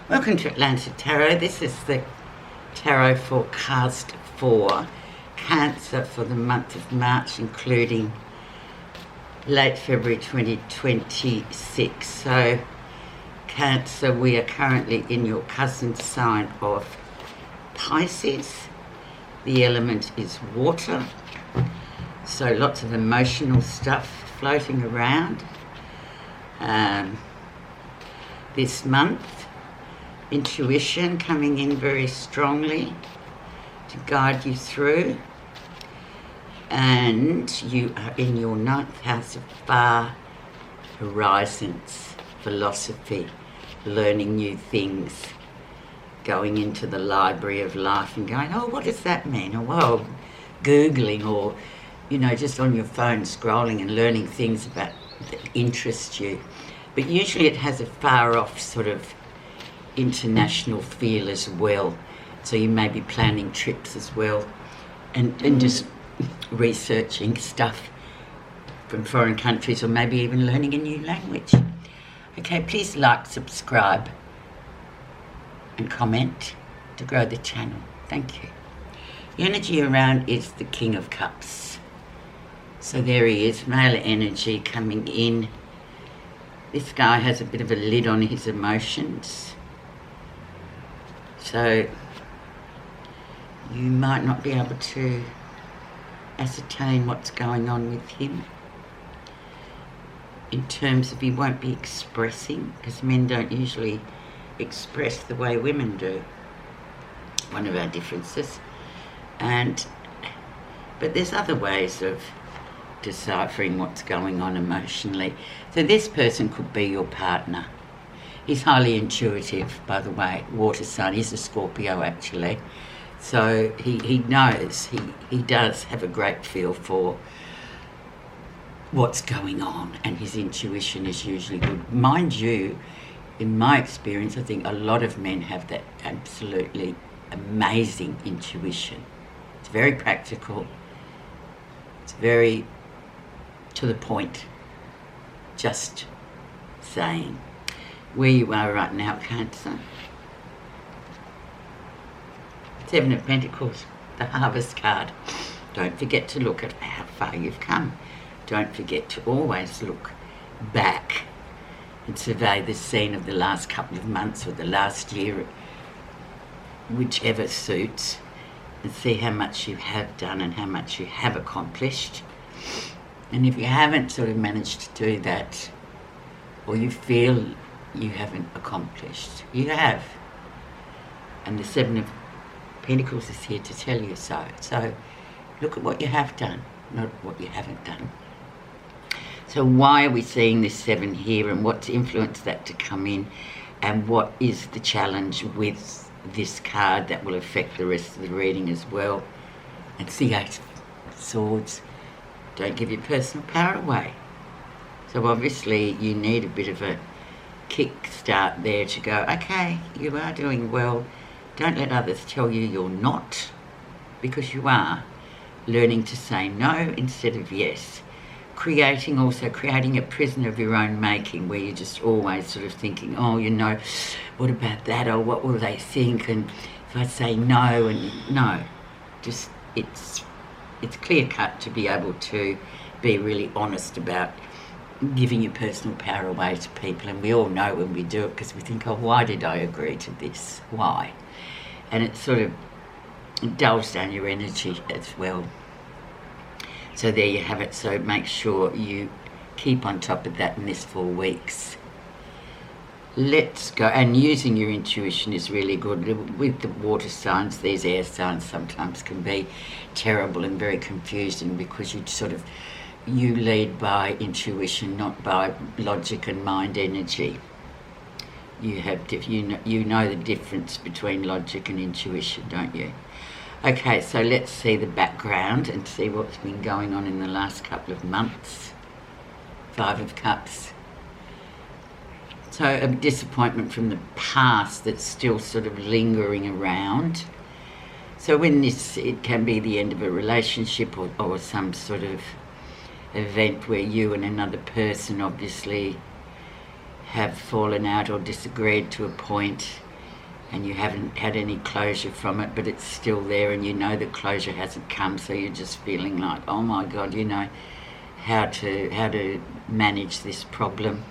Welcome to Atlanta Tarot. This is the tarot forecast for Cancer for the month of March, including late February 2026. So, Cancer, we are currently in your cousin sign of Pisces. The element is water. So, lots of emotional stuff floating around this month. Intuition coming in very strongly to guide you through, and you are in your 9th house of far horizons, philosophy, learning new things, going into the library of life and going, oh, what does that mean? Or, well, Googling, or, you know, just on your phone scrolling and learning things about that interest you. But usually it has a far off sort of international feel as well, so you may be planning trips as well, and just researching stuff from foreign countries, or maybe even learning a new language. Okay, please like, subscribe and comment to grow the channel. Thank you. The energy around is the King of Cups. So there he is, male energy coming in. This guy has a bit of a lid on his emotions. So you might not be able to ascertain what's going on with him in terms of he won't be expressing, because men don't usually express the way women do. One of our differences. But there's other ways of deciphering what's going on emotionally. So this person could be your partner. He's highly intuitive, by the way, water sign. He's a Scorpio, actually. So he knows, he does have a great feel for what's going on, and his intuition is usually good. Mind you, in my experience, I think a lot of men have that absolutely amazing intuition. It's very practical. It's very to the point. Just saying. Where you are right now, Cancer. 7 of Pentacles, the Harvest card. Don't forget to look at how far you've come. Don't forget to always look back and survey the scene of the last couple of months or the last year, whichever suits, and see how much you have done and how much you have accomplished. And if you haven't sort of managed to do that, or you feel you haven't accomplished, you have. And the 7 of Pentacles is here to tell you so. So look at what you have done, not what you haven't done. So why are we seeing this 7 here, and what's influenced that to come in, and what is the challenge with this card that will affect the rest of the reading as well? It's the 8 of Swords. Don't give your personal power away. So obviously you need a bit of a kick start there to go, okay, you are doing well. Don't let others tell you you're not, because you are. Learning to say no instead of yes. Creating a prison of your own making, where you're just always sort of thinking, oh, you know, what about that, or what will they think, and if I say no, and no. Just, it's clear cut to be able to be really honest about giving your personal power away to people. And we all know when we do it, because we think, oh, why did I agree to this? Why? And it sort of dulls down your energy as well. So there you have it. So make sure you keep on top of that in this 4 weeks. Let's go. And using your intuition is really good. With the water signs, these air signs sometimes can be terrible and very confusing, because you lead by intuition, not by logic and mind energy. You know the difference between logic and intuition, don't you? Okay, so let's see the background and see what's been going on in the last couple of months. 5 of Cups. So a disappointment from the past that's still sort of lingering around. So when it can be the end of a relationship, or some sort of event where you and another person obviously have fallen out or disagreed to a point, and you haven't had any closure from it, but it's still there, and you know the closure hasn't come, so you're just feeling like, oh my God, you know, how to manage this problem.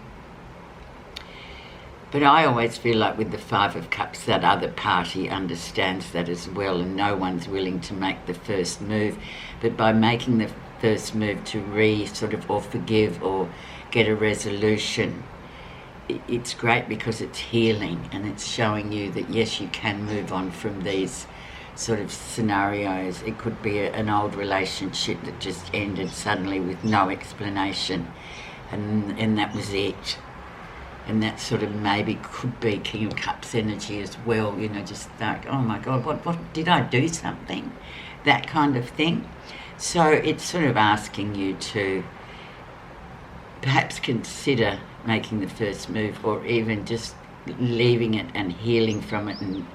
But I always feel like with the Five of Cups, that other party understands that as well, and no one's willing to make the first move. But by making the first move to or forgive or get a resolution, it's great because it's healing, and it's showing you that yes, you can move on from these sort of scenarios. It could be an old relationship that just ended suddenly with no explanation, and that was it. And that sort of maybe could be King of Cups energy as well, you know, just like, oh my God, what did I do something? That kind of thing. So it's sort of asking you to perhaps consider making the first move, or even just leaving it and healing from it and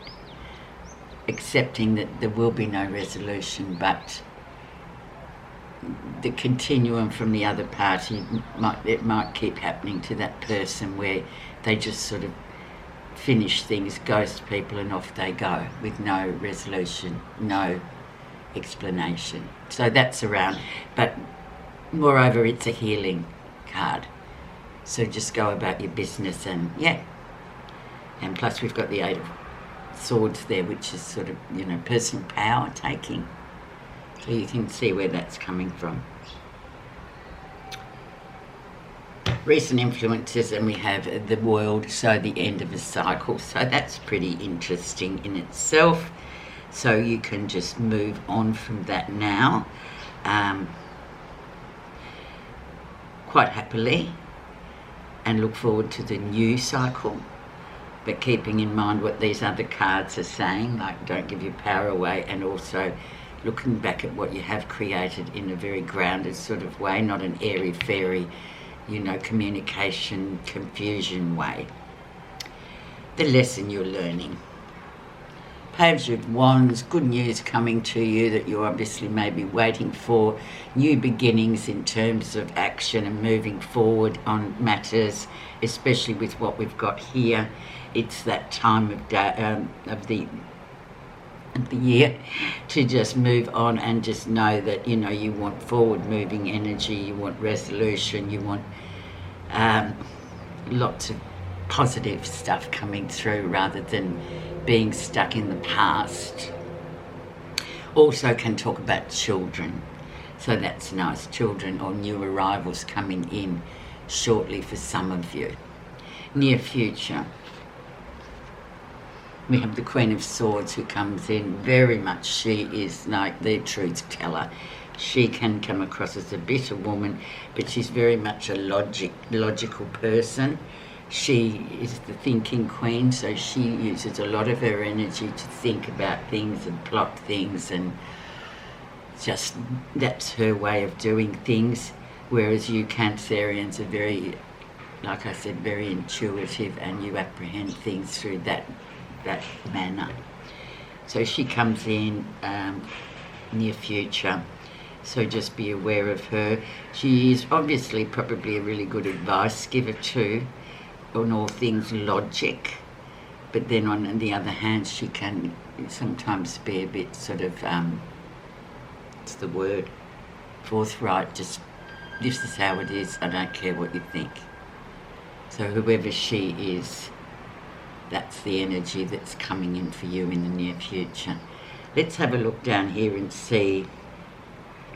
accepting that there will be no resolution, but the continuum from the other party might keep happening to that person, where they just sort of finish things, ghost people, and off they go with no resolution, no explanation. So that's around, but moreover, it's a healing card. So just go about your business, and yeah. And plus we've got the Eight of Swords there, which is sort of, you know, personal power taking. So you can see where that's coming from. Recent influences, and we have the World, so the end of a cycle. So that's pretty interesting in itself. So you can just move on from that now, quite happily, and look forward to the new cycle. But keeping in mind what these other cards are saying, like don't give your power away, and also looking back at what you have created in a very grounded sort of way, not an airy-fairy, you know, communication, confusion way. The lesson you're learning. Page of Wands, good news coming to you that you obviously may be waiting for. New beginnings in terms of action and moving forward on matters, especially with what we've got here. It's that time of the year to just move on and just know that, you know, you want forward moving energy, you want resolution, you want lots of positive stuff coming through rather than being stuck in the past. Also can talk about children, so that's nice. Children or new arrivals coming in shortly for some of you. Near future, we have the Queen of Swords who comes in very much. She is like the truth teller. She can come across as a bitter woman, but she's very much a logical person. She is the thinking queen, so she uses a lot of her energy to think about things and plot things, and just that's her way of doing things. Whereas you Cancerians are very, like I said, very intuitive, and you apprehend things through that manner. So she comes in near future, so just be aware of her. She is obviously probably a really good advice giver too, on all things logic, but then on the other hand, she can sometimes be a bit sort of, what's the word, forthright, just this is how it is, I don't care what you think. So whoever she is, that's the energy that's coming in for you in the near future. Let's have a look down here and see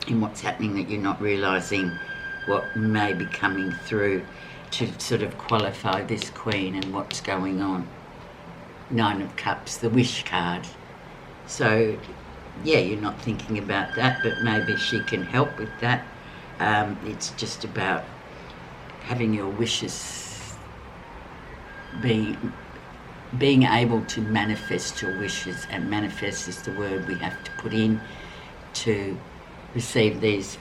in what's happening that you're not realising, what may be coming through to sort of qualify this Queen and what's going on. Nine of Cups, the wish card. So yeah, you're not thinking about that, but maybe she can help with that. It's just about having your wishes, being able to manifest your wishes, and manifest is the word we have to put in to receive these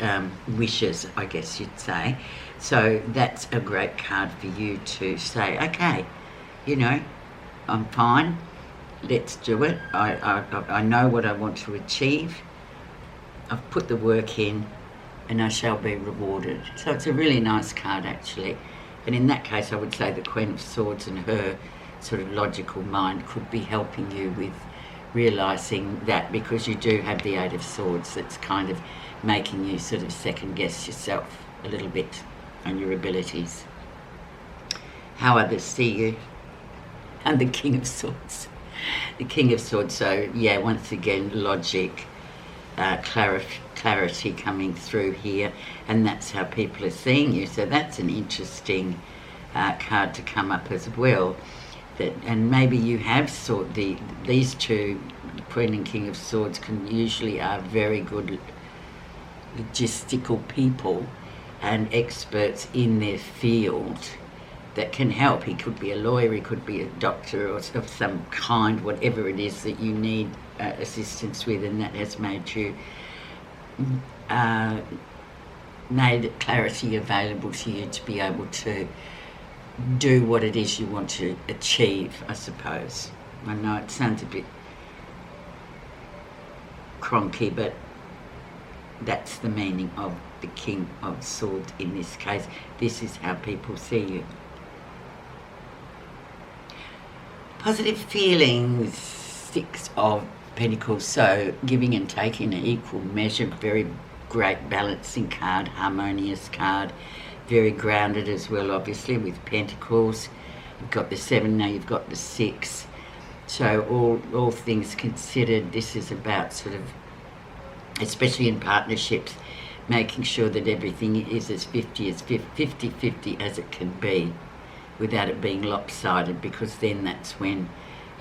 wishes, I guess you'd say. So that's a great card for you to say, okay, you know, I'm fine, let's do it. I know what I want to achieve. I've put the work in, and I shall be rewarded. So it's a really nice card actually. And in that case, I would say the Queen of Swords and her sort of logical mind could be helping you with realising that, because you do have the Eight of Swords that's kind of making you sort of second guess yourself a little bit on your abilities, how others see you. And the King of Swords. The King of Swords, so yeah, once again, logic, clarity coming through here, and that's how people are seeing you. So that's an interesting card to come up as well. And maybe you have sought these two, the Queen and King of Swords, usually are very good logistical people and experts in their field that can help. He could be a lawyer, he could be a doctor or of some kind, whatever it is that you need assistance with, and that has made you made clarity available to you to be able to do what it is you want to achieve, I suppose. I know it sounds a bit cronky, but that's the meaning of the King of Swords in this case. This is how people see you. Positive feelings, Six of Pentacles, so giving and taking an equal measure, very great balancing card, harmonious card, very grounded as well, obviously, with Pentacles. You've got the 7, now you've got the 6. So all things considered, this is about sort of, especially in partnerships, making sure that everything is as 50-50 as it can be, without it being lopsided, because then that's when,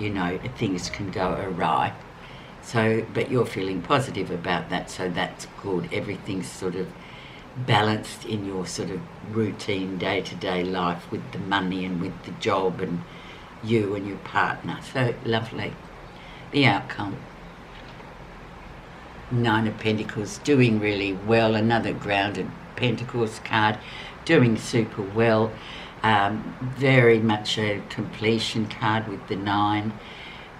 you know, things can go awry. So, but you're feeling positive about that, so that's good. Everything's sort of balanced in your sort of routine day-to-day life with the money and with the job and you and your partner. So lovely. The outcome. 9 of Pentacles, doing really well. Another grounded Pentacles card, doing super well. Very much a completion card with the 9.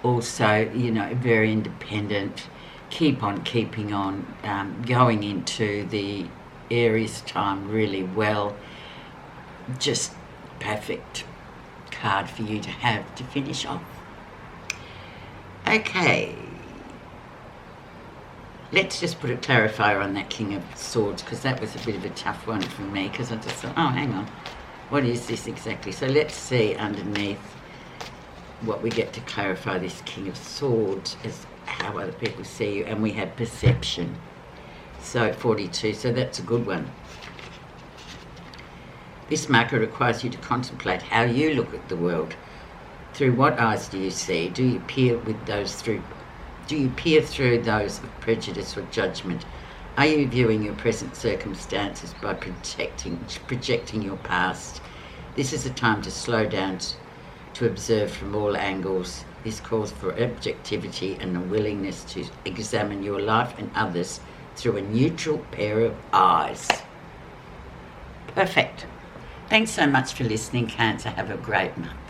Also, you know, very independent, keep on keeping on, going into the Aries time really well. Just perfect card for you to have to finish off. Okay, let's just put a clarifier on that King of Swords, because that was a bit of a tough one for me, because I just thought, oh, hang on, what is this exactly? So let's see underneath what we get to clarify this King of Swords as how other people see you. And we have perception, so 42, so that's a good one. This marker requires you to contemplate how you look at the world. Through what eyes do you see? Do you peer through those of prejudice or judgment? Are you viewing your present circumstances by projecting your past? This is a time to slow down, to observe from all angles. This calls for objectivity and a willingness to examine your life and others through a neutral pair of eyes. Perfect. Thanks so much for listening, Cancer. Have a great month.